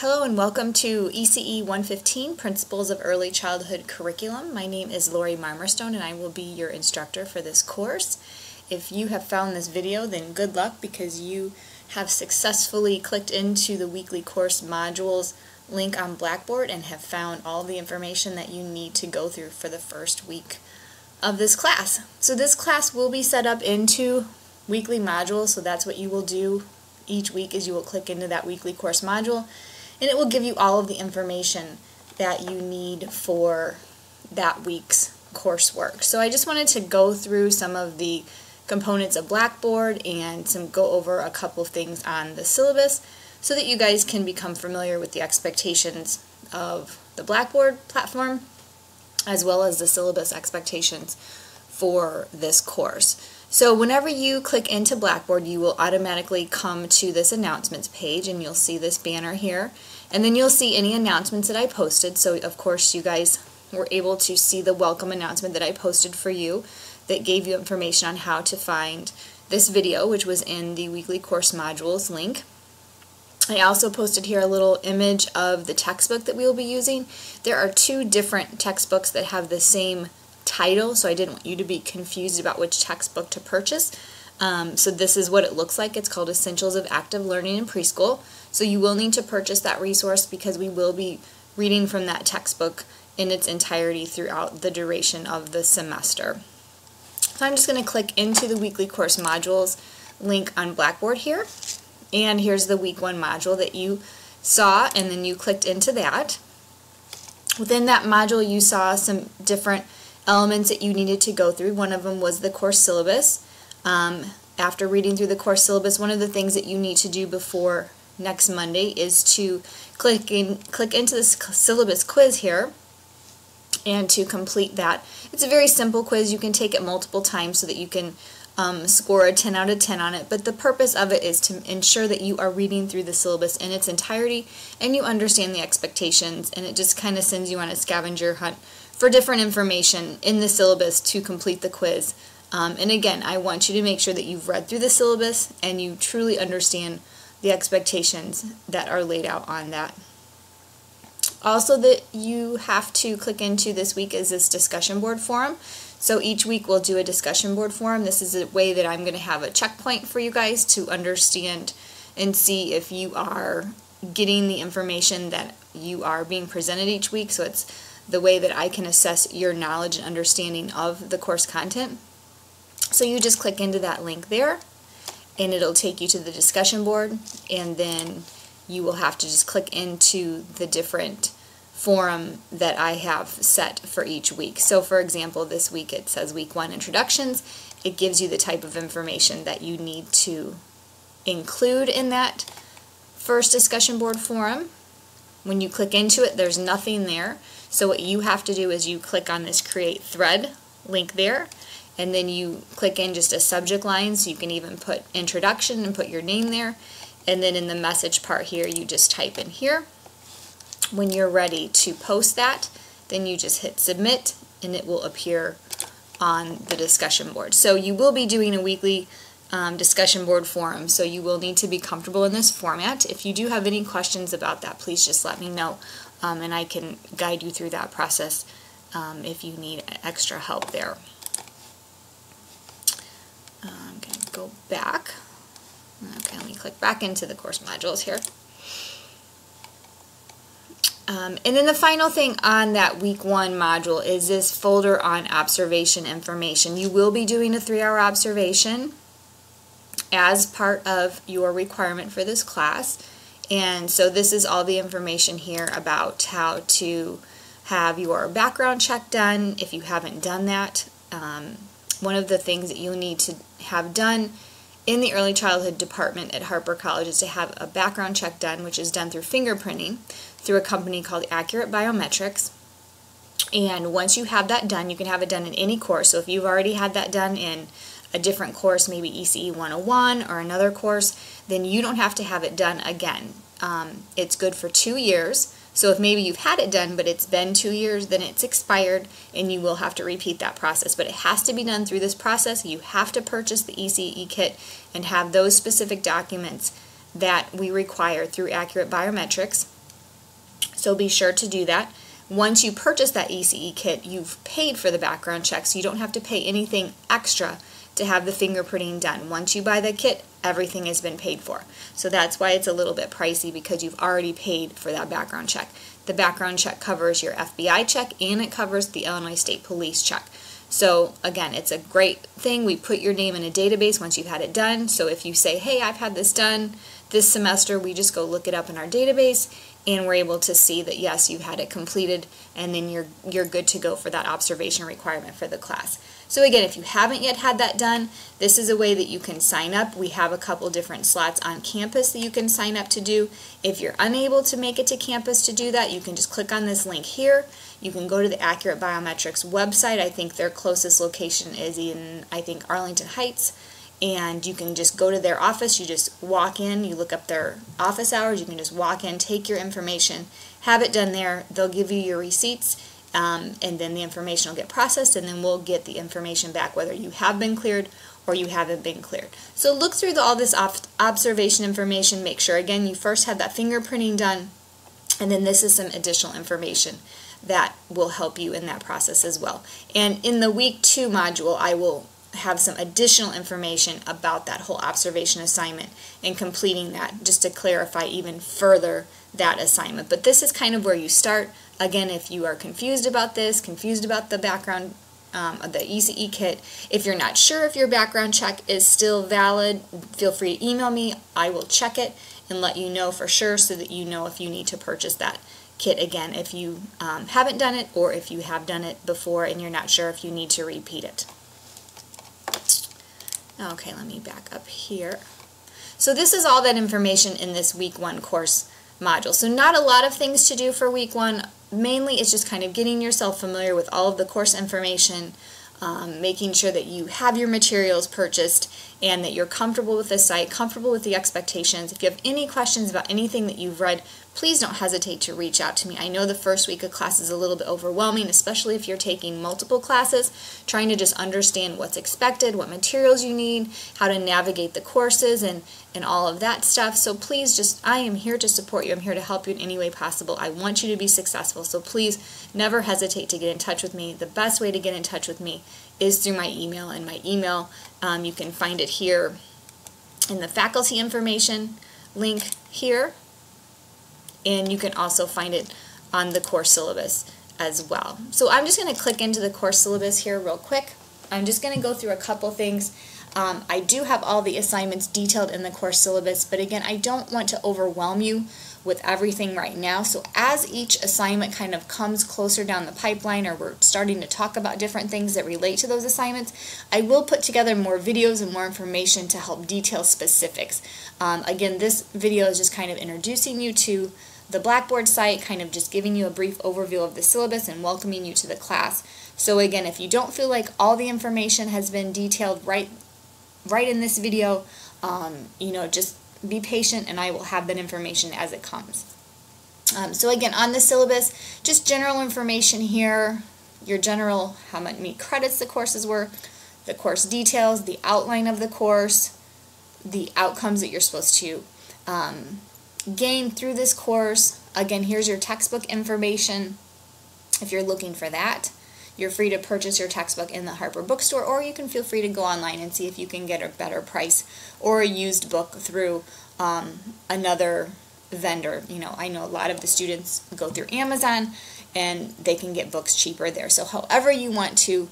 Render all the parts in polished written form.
Hello and welcome to ECE 115, Principles of Early Childhood Curriculum. My name is Lori Marmerstone and I will be your instructor for this course. If you have found this video, then good luck because you have successfully clicked into the weekly course modules link on Blackboard and have found all the information that you need to go through for the first week of this class. So this class will be set up into weekly modules, so that's what you will do each week is you will click into that weekly course module and it will give you all of the information that you need for that week's coursework. So I just wanted to go through some of the components of Blackboard and go over a couple of things on the syllabus so that you guys can become familiar with the expectations of the Blackboard platform as well as the syllabus expectations for this course. So whenever you click into Blackboard, you will automatically come to this announcements page and you'll see this banner here. And then you'll see any announcements that I posted. So of course you guys were able to see the welcome announcement that I posted for you that gave you information on how to find this video, which was in the weekly course modules link. I also posted here a little image of the textbook that we will be using. There are two different textbooks that have the same title, so I didn't want you to be confused about which textbook to purchase. So this is what it looks like. It's called Essentials of Active Learning in Preschool. So you will need to purchase that resource because we will be reading from that textbook in its entirety throughout the duration of the semester. So I'm just going to click into the weekly course modules link on Blackboard here. And here's the week 1 module that you saw, and then you clicked into that. Within that module you saw some different elements that you needed to go through. One of them was the course syllabus. After reading through the course syllabus, one of the things that you need to do before next Monday is to click into the syllabus quiz here and to complete that. It's a very simple quiz. You can take it multiple times so that you can score a 10 out of 10 on it, but the purpose of it is to ensure that you are reading through the syllabus in its entirety and you understand the expectations, and it just kind of sends you on a scavenger hunt for different information in the syllabus to complete the quiz. And again, I want you to make sure that you've read through the syllabus and you truly understand the expectations that are laid out on that. Also, that you have to click into this week is this discussion board forum. So each week we'll do a discussion board forum. This is a way that I'm going to have a checkpoint for you guys to understand and see if you are getting the information that you are being presented each week. So it's the way that I can assess your knowledge and understanding of the course content. So you just click into that link there and it'll take you to the discussion board, and then you will have to just click into the different forum that I have set for each week. So for example, this week it says week 1 introductions. It gives you the type of information that you need to include in that first discussion board forum. When you click into it, there's nothing there. So what you have to do is you click on this create thread link there, and then you click in just a subject line, so you can even put introduction and put your name there, and then in the message part here you just type in here. When you're ready to post that, then you just hit submit and it will appear on the discussion board. So you will be doing a weekly discussion board forum, so you will need to be comfortable in this format. If you do have any questions about that, please just let me know and I can guide you through that process if you need extra help there. I'm going to go back. Okay, let me click back into the course modules here. And then the final thing on that week 1 module is this folder on observation information. You will be doing a 3-hour observation as part of your requirement for this class. And so this is all the information here about how to have your background check done if you haven't done that. One of the things that you'll need to have done in the early childhood department at Harper College is to have a background check done, which is done through fingerprinting through a company called Accurate Biometrics. And once you have that done, you can have it done in any course. So if you've already had that done in a different course, maybe ECE 101 or another course, then you don't have to have it done again. It's good for 2 years. So if maybe you've had it done but it's been 2 years, then it's expired and you will have to repeat that process. But it has to be done through this process. You have to purchase the ECE kit and have those specific documents that we require through Accurate Biometrics. So be sure to do that. Once you purchase that ECE kit, you've paid for the background check, so you don't have to pay anything extra to have the fingerprinting done. Once you buy the kit, everything has been paid for. So that's why it's a little bit pricey, because you've already paid for that background check. The background check covers your FBI check, and it covers the Illinois State Police check. So again, it's a great thing. We put your name in a database once you've had it done. So if you say, hey, I've had this done this semester, we just go look it up in our database, and we're able to see that yes, you've had it completed, and then you're good to go for that observation requirement for the class. So again, if you haven't yet had that done, this is a way that you can sign up. We have a couple different slots on campus that you can sign up to do. If you're unable to make it to campus to do that, you can just click on this link here. You can go to the Accurate Biometrics website. I think their closest location is in, Arlington Heights. And you can just go to their office. You just walk in, you look up their office hours, you can just walk in, take your information, have it done there. They'll give you your receipts, and then the information will get processed, and then we'll get the information back whether you have been cleared or you haven't been cleared. So look through all this observation information. Make sure, again, you first have that fingerprinting done, and then this is some additional information that will help you in that process as well. And in the week 2 module, I will have some additional information about that whole observation assignment and completing that, just to clarify even further that assignment. But this is kind of where you start. Again, if you are confused about this, confused about the background of the ECE kit, if you're not sure if your background check is still valid, feel free to email me. I will check it and let you know for sure, so that you know if you need to purchase that kit again, if you haven't done it, or if you have done it before and you're not sure if you need to repeat it. Okay, let me back up here. So this is all that information in this week 1 course module. So not a lot of things to do for week 1. Mainly it's just kind of getting yourself familiar with all of the course information, making sure that you have your materials purchased and that you're comfortable with the site, comfortable with the expectations. If you have any questions about anything that you've read, please don't hesitate to reach out to me. I know the first week of class is a little bit overwhelming, especially if you're taking multiple classes, trying to just understand what's expected, what materials you need, how to navigate the courses, and all of that stuff. So please I am here to support you. I'm here to help you in any way possible. I want you to be successful. So please never hesitate to get in touch with me. The best way to get in touch with me is through my email. And my email, you can find it here in the faculty information link here. And you can also find it on the course syllabus as well. So I'm just going to click into the course syllabus here real quick. I'm just going to go through a couple things. I do have all the assignments detailed in the course syllabus, but again, I don't want to overwhelm you with everything right now. So as each assignment kind of comes closer down the pipeline, or we're starting to talk about different things that relate to those assignments, I will put together more videos and more information to help detail specifics. Again, this video is just kind of introducing you to the Blackboard site, kind of just giving you a brief overview of the syllabus and welcoming you to the class. So again, if you don't feel like all the information has been detailed right in this video, just be patient and I will have that information as it comes. So again, on the syllabus, just general information here, your general, how many credits the courses were, the course details, the outline of the course, the outcomes that you're supposed to gain through this course. Again, here's your textbook information if you're looking for that. You're free to purchase your textbook in the Harper bookstore, or you can feel free to go online and see if you can get a better price or a used book through another vendor. I know a lot of the students go through Amazon and they can get books cheaper there. So however you want to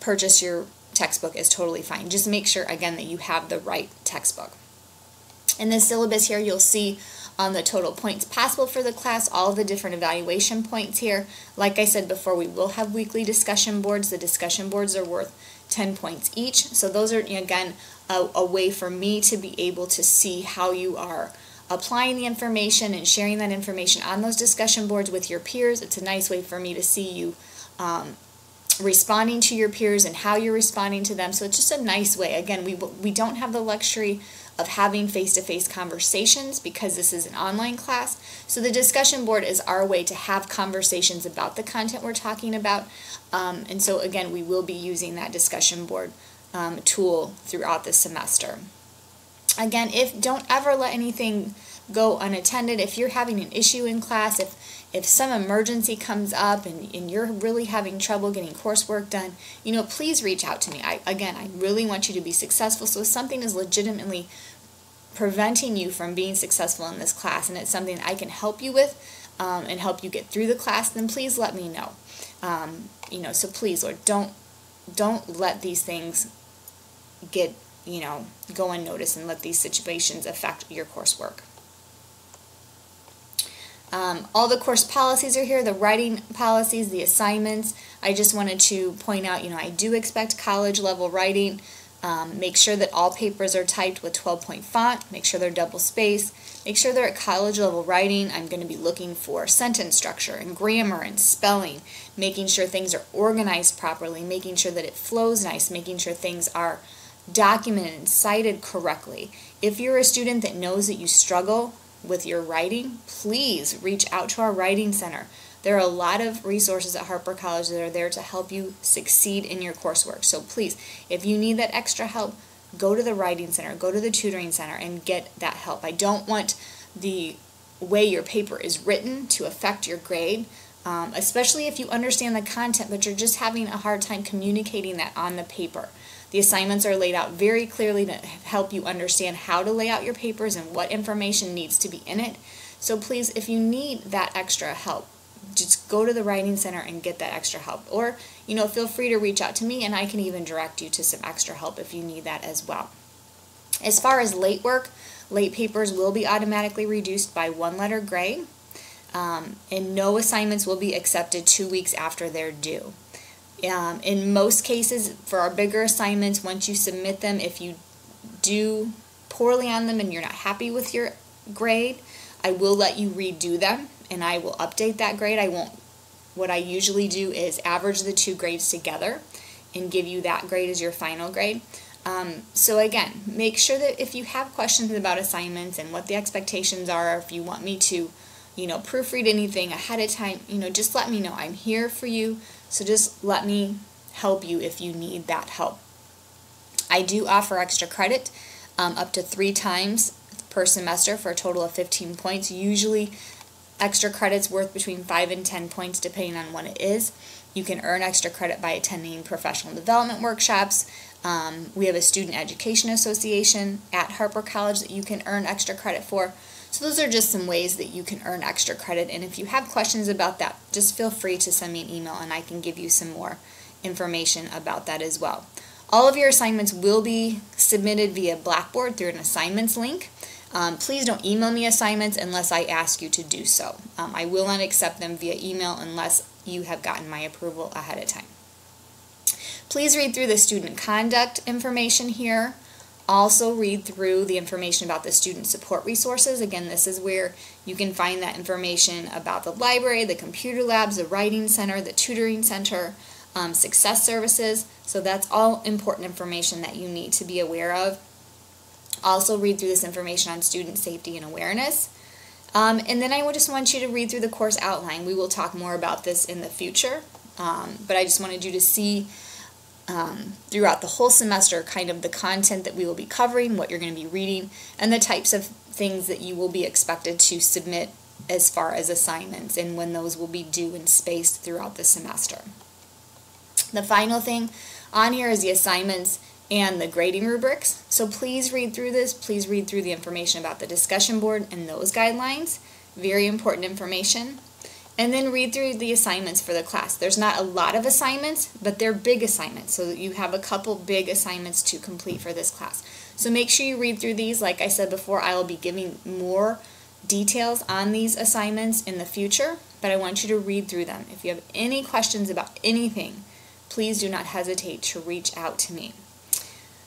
purchase your textbook is totally fine. Just make sure, again, that you have the right textbook. In the syllabus here, you'll see on the total points possible for the class, all the different evaluation points here. Like I said before, we will have weekly discussion boards. The discussion boards are worth 10 points each. So those are, again, a way for me to be able to see how you are applying the information and sharing that information on those discussion boards with your peers. It's a nice way for me to see you responding to your peers and how you're responding to them. So it's just a nice way. Again, we don't have the luxury of having face-to-face conversations because this is an online class. So the discussion board is our way to have conversations about the content we're talking about. And so again, we will be using that discussion board tool throughout the semester. Again, don't ever let anything go unattended. If you're having an issue in class, if some emergency comes up and you're really having trouble getting coursework done, please reach out to me. I really want you to be successful. So if something is legitimately preventing you from being successful in this class and it's something I can help you with and help you get through the class, then please let me know. So please, Lord, don't let these things get, go unnoticed and let these situations affect your coursework. All the course policies are here, the writing policies, the assignments. I just wanted to point out, I do expect college level writing. Make sure that all papers are typed with 12-point font. Make sure they're double spaced. Make sure they're at college level writing. I'm going to be looking for sentence structure and grammar and spelling, making sure things are organized properly, making sure that it flows nice, making sure things are documented and cited correctly. If you're a student that knows that you struggle with your writing, please reach out to our Writing Center. There are a lot of resources at Harper College that are there to help you succeed in your coursework. So please, if you need that extra help, go to the Writing Center, go to the Tutoring Center and get that help. I don't want the way your paper is written to affect your grade, especially if you understand the content but you're just having a hard time communicating that on the paper. The assignments are laid out very clearly to help you understand how to lay out your papers and what information needs to be in it. So please, if you need that extra help, just go to the Writing Center and get that extra help. Or, feel free to reach out to me and I can even direct you to some extra help if you need that as well. As far as late work, late papers will be automatically reduced by 1 letter grade, and no assignments will be accepted 2 weeks after they're due. In most cases, for our bigger assignments, once you submit them, if you do poorly on them and you're not happy with your grade, I will let you redo them and I will update that grade. What I usually do is average the 2 grades together and give you that grade as your final grade. So again, make sure that if you have questions about assignments and what the expectations are, if you want me to, proofread anything ahead of time, just let me know. I'm here for you, so just let me help you if you need that help. I do offer extra credit up to 3 times per semester for a total of 15 points. Usually extra credit's worth between 5 and 10 points depending on what it is. You can earn extra credit by attending professional development workshops. We have a student education association at Harper College that you can earn extra credit for. So those are just some ways that you can earn extra credit, and if you have questions about that, just feel free to send me an email and I can give you some more information about that as well. All of your assignments will be submitted via Blackboard through an assignments link. Please don't email me assignments unless I ask you to do so. I will not accept them via email unless you have gotten my approval ahead of time. Please read through the student conduct information here. Also read through the information about the student support resources. Again, this is where you can find that information about the library, the computer labs, the Writing Center, the Tutoring Center, success services. So that's all important information that you need to be aware of. Also read through this information on student safety and awareness. And then I just want you to read through the course outline. We will talk more about this in the future, but I just wanted you to see throughout the whole semester kind of the content that we will be covering, what you're going to be reading, and the types of things that you will be expected to submit as far as assignments and when those will be due and spaced throughout the semester. The final thing on here is the assignments and the grading rubrics. So please read through this. Please read through the information about the discussion board and those guidelines. Very important information. And then read through the assignments for the class. There's not a lot of assignments, but they're big assignments. So you have a couple big assignments to complete for this class. So make sure you read through these. Like I said before, I will be giving more details on these assignments in the future, but I want you to read through them. If you have any questions about anything, please do not hesitate to reach out to me.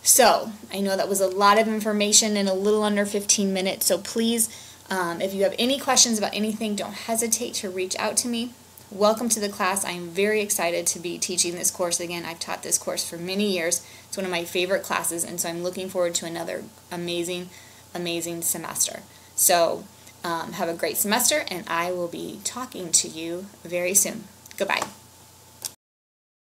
So I know that was a lot of information in a little under 15 minutes, so please, if you have any questions about anything, don't hesitate to reach out to me. Welcome to the class. I am very excited to be teaching this course again. I've taught this course for many years. It's one of my favorite classes, and so I'm looking forward to another amazing, amazing semester. So have a great semester, and I will be talking to you very soon. Goodbye.